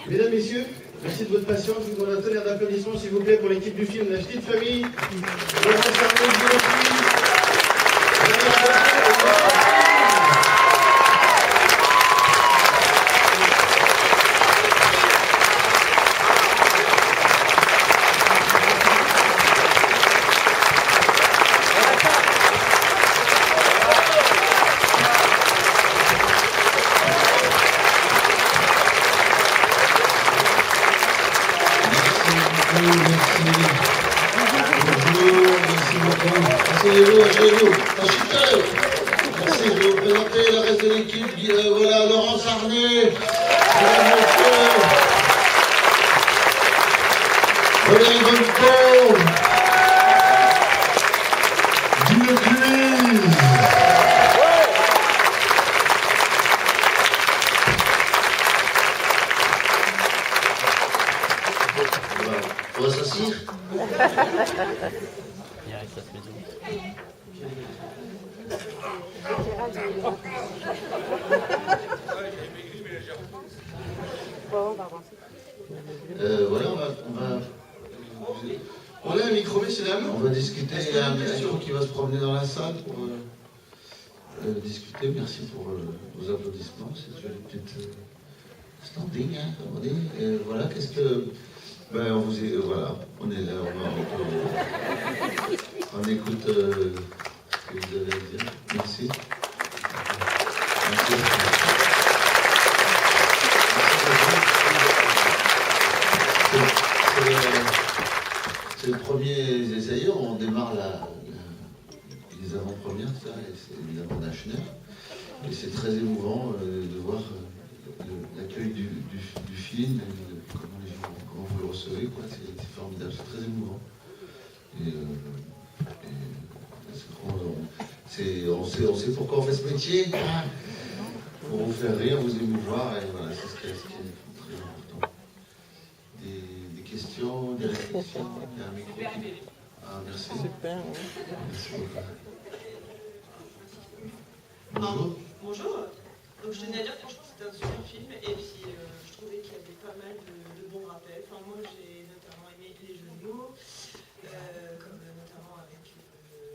Mesdames, Messieurs, merci de votre patience. Je vous demande un tonnerre d'applaudissements, s'il vous plaît, pour l'équipe du film La Petite Famille. Asseyez-vous. Merci, je vais vous présenter le reste de l'équipe. Voilà, Laurence Arnay, Valérie Bonneton, Guy Lecluse. On va s'asseoir. Voilà, on a un micro, messieurs, dames. On va discuter. Il y a un micro qui va se promener dans la salle pour discuter. Merci pour vos applaudissements. C'est une petite standing, hein, comme on dit. Voilà, qu'est-ce que... Ben, voilà, on est là, on écoute ce que vous avez à dire. Merci. C'est le premier essai, on démarre les avant-premières, ça, et c'est évidemment d'Achner. Et c'est très émouvant de voir l'accueil du film, comment vous le recevez, quoi. C'est formidable, c'est très émouvant. On sait pourquoi on fait ce métier, pour vous faire rire, vous émouvoir, et voilà, c'est ce qui est très important. Des questions, des réflexions, il y a un micro qui... Ah, merci. Super. Merci beaucoup. Bonjour. Bonjour. Donc je tenais à dire, franchement, c'était un super film, et puis je trouvais qu'il y avait pas mal de bons rappels. Enfin, moi, j'ai notamment aimé les jeux de mots, comme notamment avec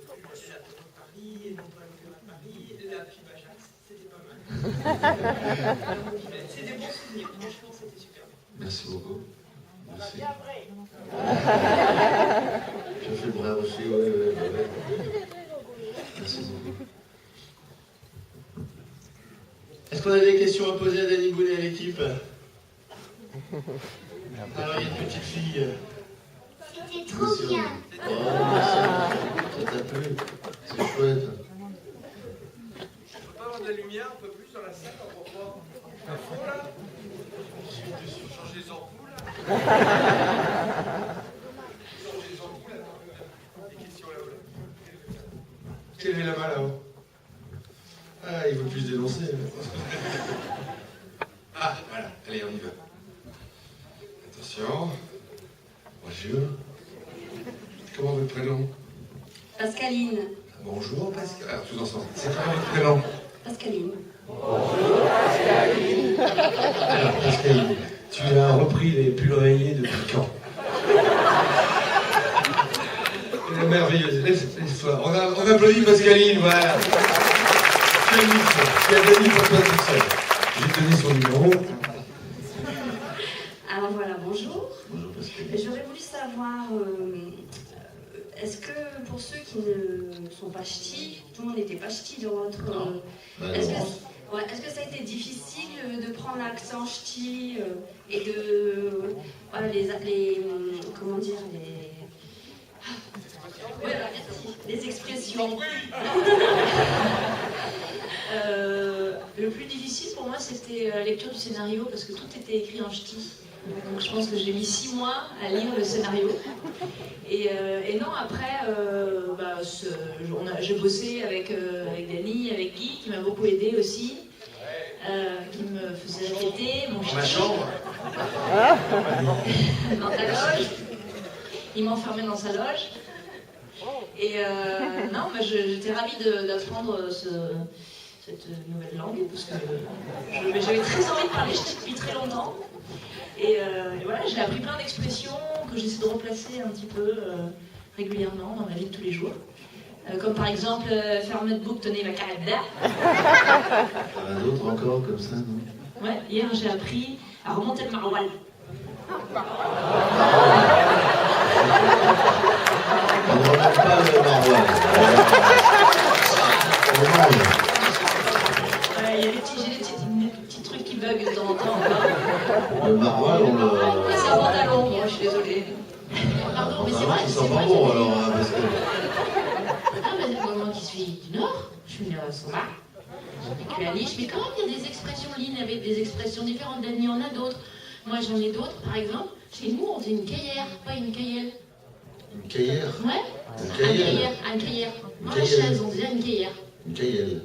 la pub de Paris, et non pas le pub à Paris, la pub Ajax, c'était pas mal. C'est des bons souvenirs, franchement, c'était super. Merci beaucoup. Merci. Je fais le brave aussi, ouais. Merci beaucoup. Est-ce qu'on a des questions à poser à Danny Boone et à l'équipe? Alors, il y a une petite fille. C'était trop bien. Oh, merci. Ça t'a plu? C'est chouette. Je peux pas avoir de la lumière un peu plus dans la salle pour voir un fond là? Changer les ampoules là? Changer les ampoules là? Des questions là-haut. Qui lève la main là-haut? Ah, il veut plus se dénoncer. Ah, voilà, allez, on y va. Attention. Bonjour. Comment votre prénom? Pascaline. Bonjour, Pascal. Alors, tous ensemble. C'est comment votre prénom? Pascaline. Bonjour, Pascaline. Alors, Pascaline, tu as repris les pulls rayés depuis quand? C'est merveilleuse. On applaudit Pascaline, voilà. Qui a donné pour toi toute seule. J'ai donné son numéro. Alors voilà, bonjour. Bonjour Pascal. J'aurais voulu savoir, est-ce que pour ceux qui ne sont pas ch'tis, tout le monde n'était pas ch'ti dans votre... Est-ce que ça a été difficile de prendre l'accent ch'ti et de... comment dire, voilà, merci. Les expressions. Le plus difficile pour moi, c'était la lecture du scénario parce que tout était écrit en ch'ti. Donc je pense que j'ai mis 6 mois à lire le scénario. Et non, après, j'ai bossé avec Dany, avec Guy, qui m'a beaucoup aidé aussi, qui me faisait répéter mon ch'ti. Ma chambre. Dans ta loge. Il m'enfermait dans sa loge. Et non, mais j'étais ravie d'apprendre cette nouvelle langue, parce que j'avais très envie de parler ch'ti depuis très longtemps. Et voilà, j'ai appris plein d'expressions que j'essaie de replacer un petit peu régulièrement dans ma vie de tous les jours. Comme par exemple, ferme de bouc, tenez ma carrette d'air. Il y en a d'autres encore comme ça, non? Ouais, hier j'ai appris à remonter le maroilles. On ne remonte pas le maroilles. On mange. Ouais, j'ai des petits trucs qui bug de temps en temps. Le maroilles, on le... C'est un pantalon, moi je suis désolée. Pardon, mais c'est Ah, vrai, ils c'est sont pas vrai. bons alors, hein, parce que... Ah, mais moi qui suis du Nord, je suis née à Saint-Marc, j'ai vécu à Liche, mais quand même il y a des expressions, Lynn avait des expressions différentes, Dany, il y en a d'autres. Moi j'en ai d'autres, par exemple, chez nous on dit une caillère, pas une caillelle. Une caillère? Ouais, Une un caillère? caillère, un caillère. Dans la caillelle. chaise, on disait une caillère. Une caillelle.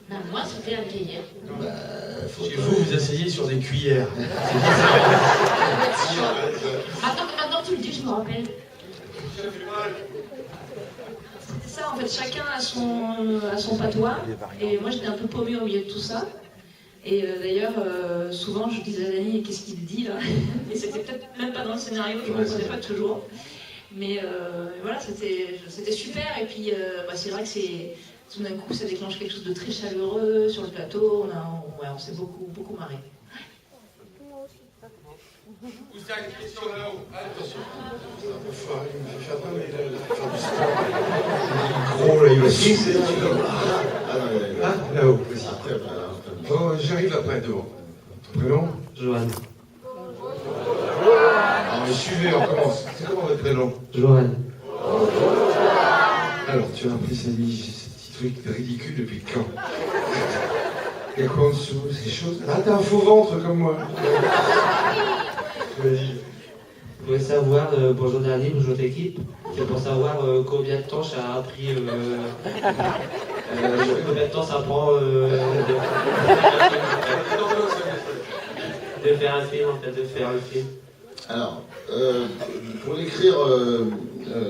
Ben, moi c'était un caillère. Bah, faut Chez pas- vous, vous asseyez sur des cuillères. Maintenant que tu le dis, je me rappelle. C'est ça, en fait, chacun a son patois. Et moi, j'étais un peu paumée au milieu de tout ça. Et d'ailleurs, souvent, je disais à Dany, qu'est-ce qu'il dit là? Et c'était peut-être même pas dans le scénario, je ne comprenais pas toujours. Mais voilà, c'était super. Et puis, c'est vrai que tout d'un coup, ça déclenche quelque chose de très chaleureux sur le plateau. On s'est beaucoup marré. Vous avez une question là-haut. Attention. Il me fait faire pas, mais là, gros, là, il va se Ah, non, il y a- Ah, là-haut, vas-y. Après, voilà, après. Oh, j'arrive après, devant. Ton prénom? Johan. Ah, mais suivez, on commence. C'est comment votre prénom? Johan. Alors, tu as appris ces petits trucs ridicules depuis quand? Il y a quoi en dessous? Ces choses? Ah, t'as un faux ventre comme moi. Vas-y. Vous pouvez savoir, bonjour Dany, bonjour l'équipe, c'est pour savoir combien de temps ça a pris, combien de temps ça prend de faire un film, en fait, de faire un film. Alors, pour l'écrire,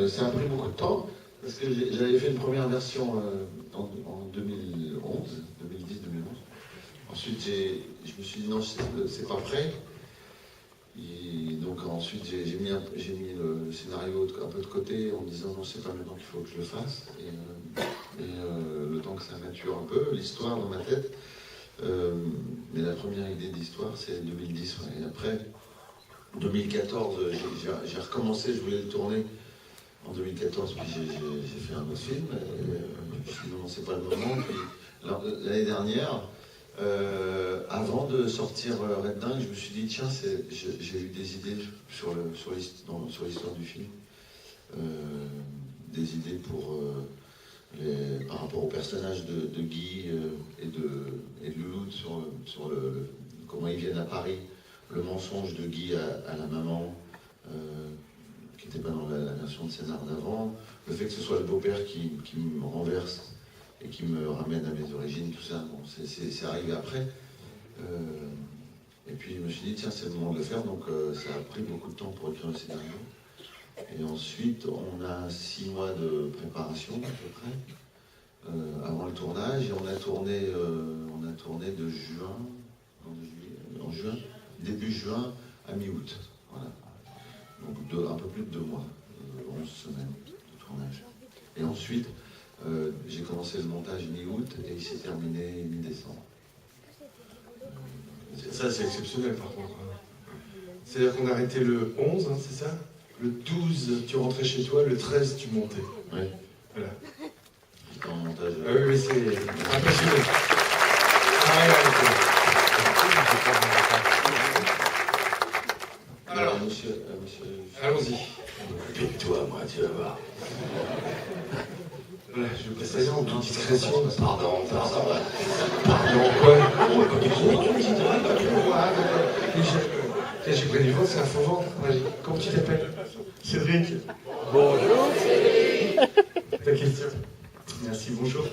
ça a pris beaucoup de temps, parce que j'avais fait une première version en 2011, 2010-2011. Ensuite, je me suis dit non, c'est pas prêt. Et donc ensuite, j'ai mis le scénario un peu de côté en me disant non, c'est pas maintenant qu'il faut que je le fasse. Et le temps que ça mature un peu, l'histoire dans ma tête. Mais la première idée d'histoire, c'est 2010. Ouais. Et après, 2014, j'ai recommencé, je voulais le tourner en 2014, puis j'ai fait un autre film. Je me suis dit non, c'est pas le moment. Puis l'année dernière, avant de sortir Red Dingue, je me suis dit tiens, j'ai eu des idées sur l'histoire du film, des idées par rapport au personnage de Guy et de Louloute sur comment ils viennent à Paris, le mensonge de Guy à la maman, qui n'était pas dans la version de scénar d'avant, le fait que ce soit le beau-père qui me renverse et qui me ramène à mes origines, tout ça, bon, c'est arrivé après. Et puis je me suis dit, tiens, c'est le moment de le faire, donc ça a pris beaucoup de temps pour écrire le scénario. Et ensuite, on a 6 mois de préparation, à peu près, avant le tournage, et on a tourné de juin, en juin, début juin à mi-août. Voilà. Donc un peu plus de 2 mois, 11 semaines de tournage. Et ensuite, j'ai commencé le montage mi-août et il s'est terminé mi-décembre. Ça, c'est exceptionnel par contre. C'est-à-dire qu'on a arrêté le 11, hein, c'est ça? Le 12, tu rentrais chez toi, le 13, tu montais. Oui. Voilà. J'étais en montage. Ah oui, mais c'est impressionnant. Ah, ouais, Alors, monsieur... allons-y. Pique-toi, moi, tu vas voir. Voilà, je vais passer en toute discrétion. Pardon. Pardon, quoi? J'ai pris du ventre, c'est un faux ventre. Vas-y, comment tu t'appelles? Cédric. Bonjour Cédric. Ta question? Merci, bonjour.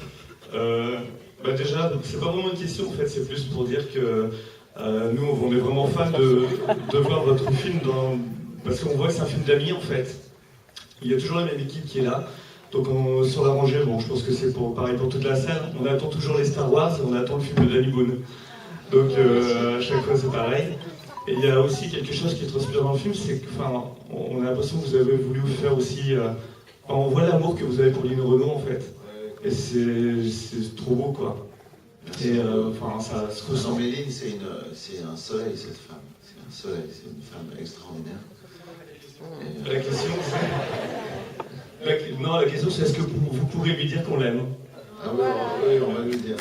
Déjà, c'est pas vraiment une question en fait, c'est plus pour dire que nous on est vraiment fans de voir votre film parce qu'on voit que c'est un film d'amis en fait. Il y a toujours la même équipe qui est là. Donc sur la rangée, bon, je pense que c'est pareil pour toute la salle. On attend toujours les Star Wars et on attend le film de Danny Boone. Donc à chaque fois c'est pareil. Et il y a aussi quelque chose qui est transpiré dans le film, c'est qu'on a l'impression que vous avez voulu faire aussi... on voit l'amour que vous avez pour Lino Renaud en fait. Et c'est trop beau quoi. Et ça se ressent. Méline, c'est un soleil cette femme. C'est un soleil, c'est une femme extraordinaire. La question, la question c'est est-ce que vous pourrez lui dire qu'on l'aime? Ah oui, on va lui dire.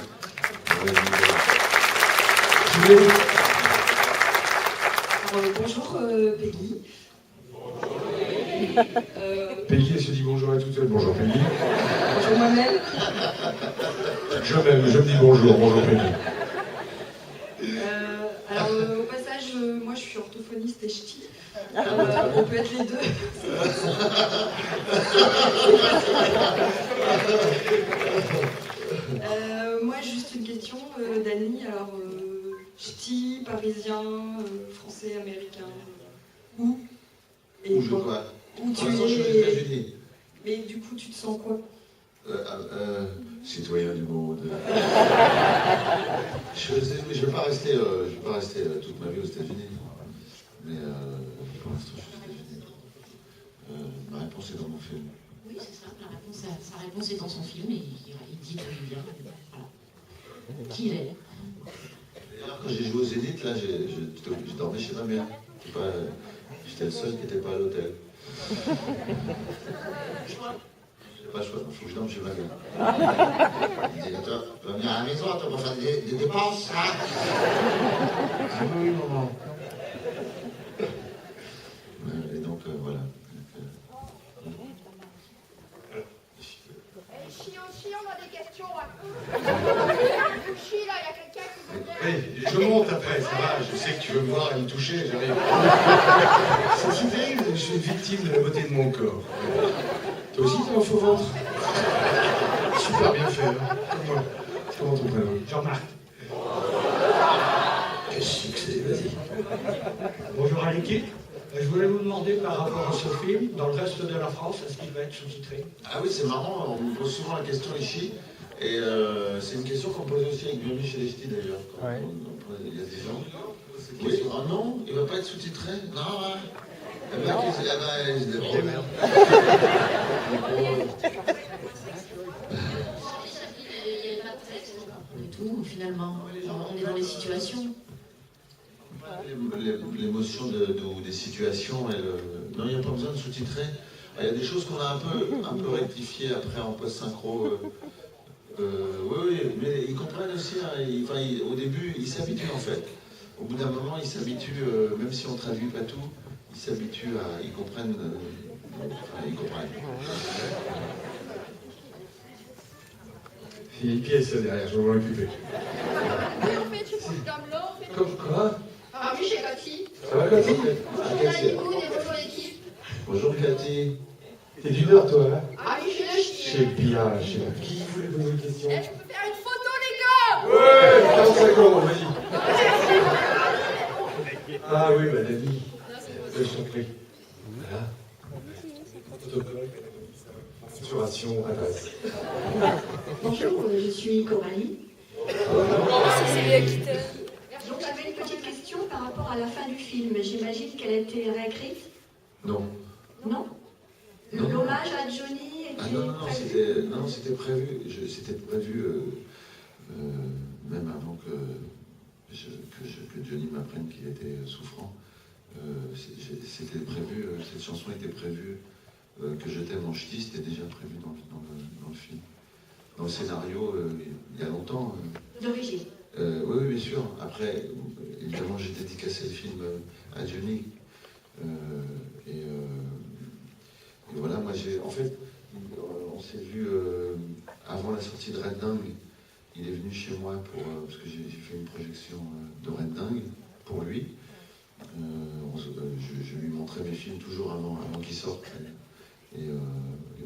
Bonjour Peggy. Peggy, elle se dit bonjour à toute seule. Bonjour Peggy. Bonjour moi-même. Je me dis bonjour Peggy. Alors au passage, moi je suis orthophoniste et ch'ti. On peut être les deux. Moi juste une question, Dany. Alors ch'ti, parisien, français, américain. Où et Où je vois. Où tu es aux États-Unis. Mais du coup, tu te sens quoi? Citoyen du monde. Je ne vais pas rester toute ma vie aux États-Unis. Mais pour l'instant, je suis aux États-Unis. Ma réponse est dans mon film. Oui, c'est ça. Sa réponse est dans son film et il dit d'où il vient. Voilà. Qui il est. D'ailleurs, quand j'ai joué au Zénith, là, je dormais chez ma mère. J'étais le seul qui n'était pas à l'hôtel. J'ai pas le choix, il faut que je dorme chez ma mère. Il dit, toi, tu vas venir à la maison, tu vas faire des dépenses, hein? Ah oui, maman. Et donc, voilà. On a des questions. Chie, là, il y a quelqu'un qui veut bien. Hey, je monte après, ça va, je sais que tu veux me voir et me toucher, j'arrive. C'est terrible, je suis victime de la beauté de mon corps. Toi aussi, t'as un faux ventre. Super bien fait, hein. Comme moi. Comment ton prénom? Jean-Marc. Quel succès, vas-y. Bonjour à l'équipe. Je voulais vous demander par rapport à ce film, dans le reste de la France, est-ce qu'il va être sous-titré? Ah oui, c'est marrant, on me pose souvent la question ici. Et c'est une question qu'on pose aussi avec Bienvenue chez les Ch'tis d'ailleurs. Il y a des gens. Oui, ah non, il ne va pas être sous-titré? Non, ouais. Le mec, il se dit, oh merde. Il n'y a pas de texte et tout, finalement. On est dans les situations. L'émotion des situations, non, il n'y a pas besoin de sous-titrer. Il y a des choses qu'on a un peu rectifiées après en post-synchro. Oui, mais ils comprennent aussi. Hein, au début, ils s'habituent en fait. Au bout d'un moment, ils s'habituent, même si on ne traduit pas tout, ils s'habituent à. Ils comprennent. Ils comprennent. Il y a une pièce derrière, je vais m'en occuper. Comme quoi? Ah oui, j'ai Cathy. Ça va, Cathy? Bonjour Dany Boone et bonjour l'équipe. Bonjour Cathy. T'es du Nord, toi, hein? Ah oui, je suis le ch'ti. Je sais bien, je sais pas. Qui voulait poser une question? Je peux faire une photo, les gars? Ouais, 45 secondes, vas-y. Ah oui, bah Dany. Je t'en prie. Voilà. Protocole. Facturation, adresse. Bonjour, je suis Coralie. Donc j'avais une petite question par rapport à la fin du film. J'imagine qu'elle a été réécrite? Non. Non? L'hommage à Johnny était prévu? Non, c'était prévu. C'était prévu même avant que Johnny m'apprenne qu'il était souffrant. C'était prévu, cette chanson était prévue, que je t'aime en ch'ti, c'était déjà prévu dans le film. Dans le scénario, il y a longtemps. D'origine? Oui, bien sûr. Après, évidemment, j'ai dédicacé le film à Johnny. Et voilà, moi en fait, on s'est vu avant la sortie de Red Dingue. Il est venu chez moi parce que j'ai fait une projection de Red Dingue pour lui. Je lui montrais mes films toujours avant qu'ils sortent. Et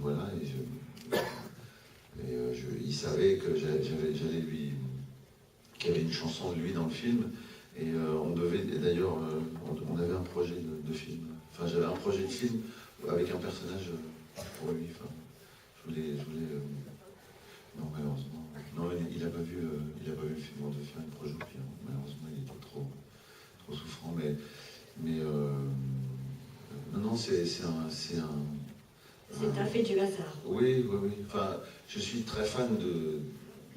voilà. Il savait que j'allais lui, qu'il y avait une chanson de lui dans le film. Et on devait, d'ailleurs, on avait un projet de film. Enfin, j'avais un projet de film avec un personnage pour lui. Enfin, non, malheureusement. Non, il n'a pas vu le film. On devait faire une projo, puis malheureusement, il était trop souffrant. Non, c'est un... C'est un fait du hasard. Oui. Enfin, je suis très fan de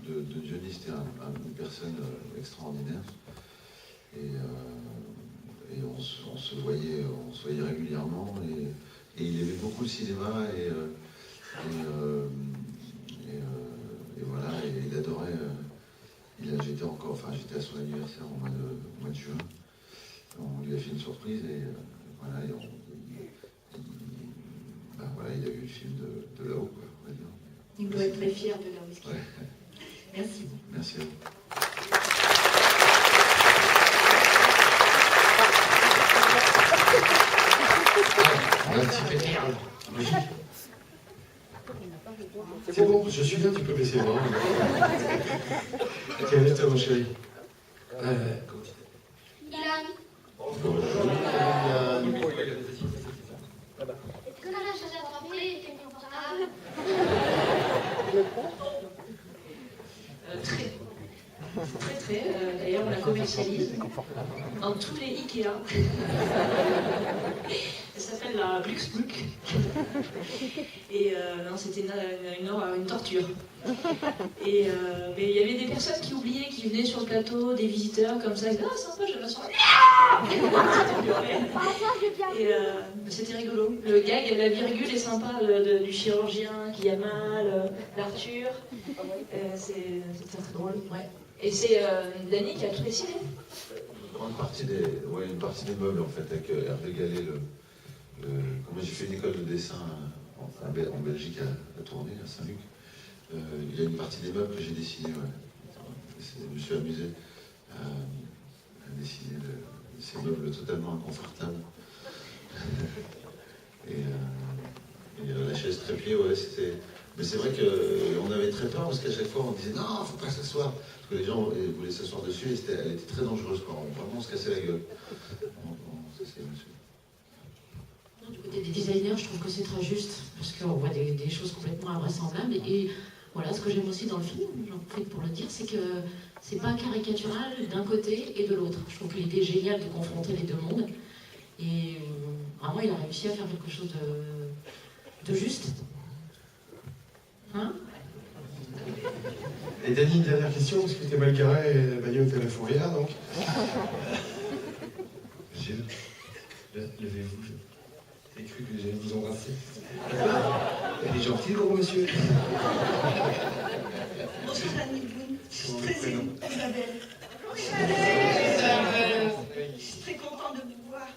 Dionis. C'était une personne extraordinaire. Et on se voyait régulièrement. Et il aimait beaucoup le cinéma. Et voilà, et il adorait. J'étais à son anniversaire au mois de juin. On lui a fait une surprise et voilà. Il a vu le film de là-haut, quoi, on va dire. Il doit être très fier de là où il est. Ouais. Merci. Merci à vous. Un petit pétard. C'est bon, je suis là, tu peux baisser les bras. Ok, reste mon chéri. Ilan, Bonjour. est-ce que la chaise à attraper était confortable? Très. D'ailleurs, on la commercialise dans tous les Ikea. Elle s'appelle la Glucksbluck. Et non, c'était une torture. Et mais il y avait des personnes qui oubliaient, qui venaient sur le plateau, des visiteurs comme ça. Ils disaient, ah, sympa, je m'assois. Et c'était rigolo. Le gag, la virgule est sympa du chirurgien qui a mal, d'Arthur. C'est très drôle. Ouais. Et c'est Dany qui a tout dessiné. Une partie des meubles, en fait, avec Hervé Gallet. Moi, j'ai fait une école de dessin en Belgique à Tournai, à Saint-Luc. Il y a une partie des meubles que j'ai dessinés. Ouais. Je me suis amusé à dessiner ces meubles totalement inconfortables. et la chaise trépied, ouais, c'était... Mais c'est vrai qu'on avait très peur parce qu'à chaque fois on disait non, faut pas s'asseoir. Parce que les gens voulaient s'asseoir dessus et elle était très dangereuse. Quoi. Vraiment, on se cassait la gueule. On s'asseyait dessus. Du côté des designers, je trouve que c'est très juste, parce qu'on voit des choses complètement invraisemblables. Et voilà, ce que j'aime aussi dans le film, j'en profite pour le dire, c'est que c'est pas caricatural d'un côté et de l'autre. Je trouve qu'il était génial de confronter les deux mondes. Et vraiment, il a réussi à faire quelque chose de juste. Hein? Et Dany, une dernière question, parce que t'es mal garé et la bagnole t'as la fourrière, donc. Gilles, levez-vous. J'ai cru que j'allais vous embrasser. Elle est gentille, gros monsieur. Bonjour Dany Boone, je suis très émue, Isabelle. Je suis très contente de vous voir.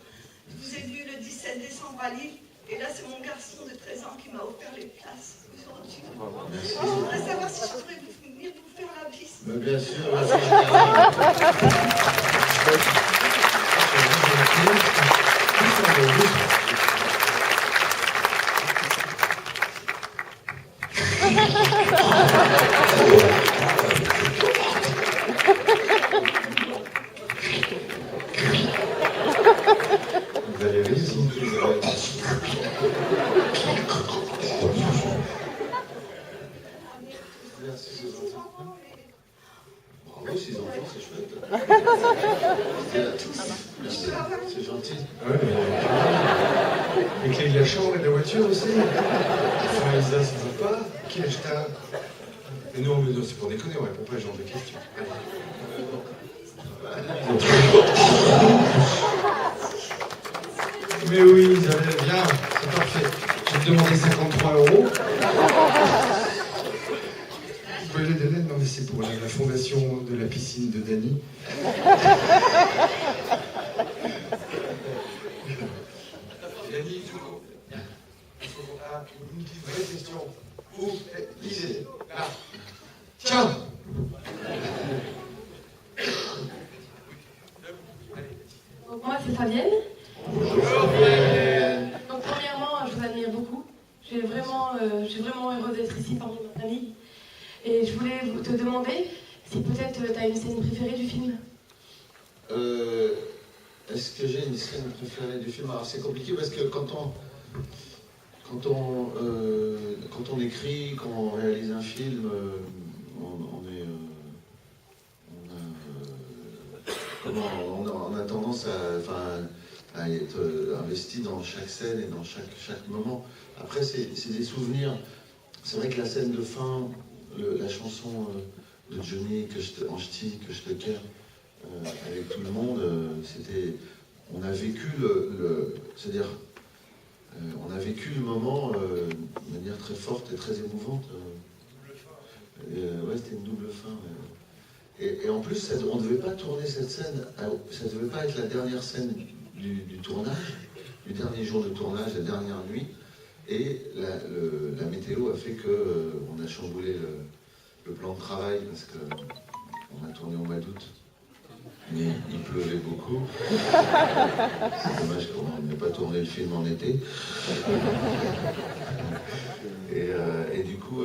Je vous ai vu le 17 décembre à Lille, et là c'est mon garçon de 13 ans qui m'a offert les places aujourd'hui. Je voudrais savoir si je pourrais venir vous faire la bise. Mais bien sûr, vous avez réussi. Bravo, 6 enfants, c'est chouette. Merci, c'est gentil. Ouais, les clés de la chambre et de la voiture aussi. Enfin, Isa, c'est sympa. Qui acheta? Mais non, c'est pour déconner, on répond pas à ce genre de questions. Mais oui, Isabelle, viens, c'est parfait. Je vais te demander 53 €. Vous pouvez les donner? Non, mais c'est pour la fondation de la piscine de Dany. Dany, une petite vraie question. Où est l'idée? Là. Tiens! Donc moi c'est Fabienne. Bonjour Fabienne. Donc premièrement, je vous admire beaucoup. Je suis vraiment heureuse d'être ici parmi ma famille. Et je voulais te demander si peut-être tu as une scène préférée du film. Est-ce que j'ai une scène préférée du film? Alors c'est compliqué parce que quand quand on écrit, quand on réalise un film, on a tendance à être investi dans chaque scène et dans chaque moment. Après, c'est des souvenirs. C'est vrai que la scène de fin, la chanson de Johnny, en ch'ti, que je te care, avec tout le monde, on a vécu c'est-à-dire, on a vécu le moment de manière très forte et très émouvante. Ouais, c'était une double fin. Et en plus, on ne devait pas tourner cette scène, ça ne devait pas être la dernière scène du tournage, du dernier jour de tournage, la dernière nuit. Et la météo a fait qu'on a chamboulé le plan de travail parce qu'on a tourné au mois d'août. Mais il pleuvait beaucoup. C'est dommage qu'on n'ait pas tourné le film en été. Et du coup,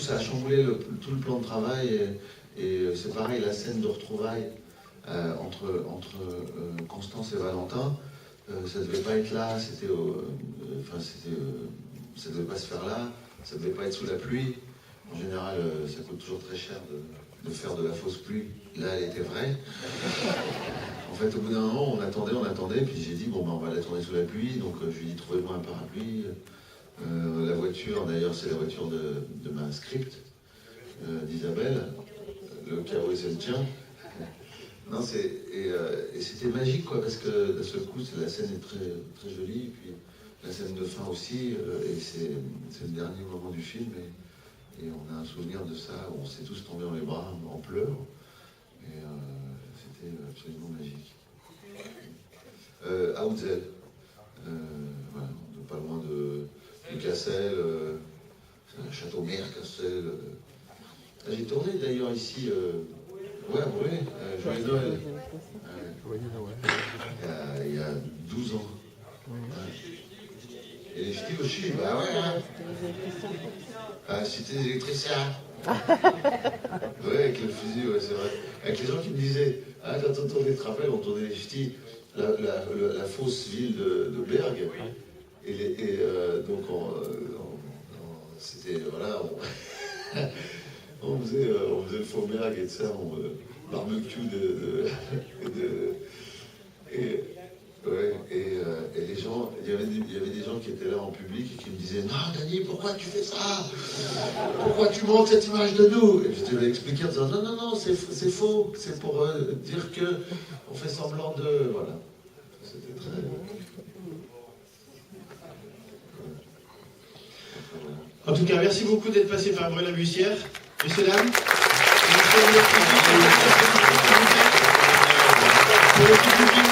ça a chamboulé tout le plan de travail. Et c'est pareil, la scène de retrouvailles entre Constance et Valentin, ça devait pas être là. Ça devait pas se faire là. Ça devait pas être sous la pluie. En général, ça coûte toujours très cher de faire de la fausse pluie. Là, elle était vraie. En fait, au bout d'un moment, on attendait, puis j'ai dit, on va la tourner sous la pluie. Donc, je lui ai dit, trouvez-moi un parapluie. La voiture, d'ailleurs, c'est la voiture de ma script, d'Isabelle. Le carreau, c'est le tien. Non, et c'était magique, quoi, parce que d'un seul coup, la scène est très, très jolie, et puis la scène de fin aussi, et c'est le dernier moment du film. Et on a un souvenir de ça, où on s'est tous tombés dans les bras en pleurs. Et c'était absolument magique. Outzel, voilà, pas loin de Cassel, Châteaumer, Cassel. J'ai tourné d'ailleurs ici, Joyeux Noël, il y a 12 ans. Et les ch'tis aussi, bah ouais, hein. Cité des électriciens. Ouais, avec le fusil, ouais, c'est vrai. Avec les gens qui me disaient, quand on tournait, tu te rappelles, on tournait les ch'tis, la fausse ville de Berg. Et donc, c'était, voilà, on faisait le faux Berg et de ça, barbecue et les gens, il y avait des gens qui étaient là en public et qui me disaient, non, Dany, pourquoi tu fais ça? Pourquoi tu montres cette image de nous? Et je devais expliquer en disant, non, c'est faux, c'est pour dire que on fait semblant de... Voilà. C'était très... En tout cas, merci beaucoup d'être passé par Braine-la-Bussière. Messieurs, dames. Pour le public,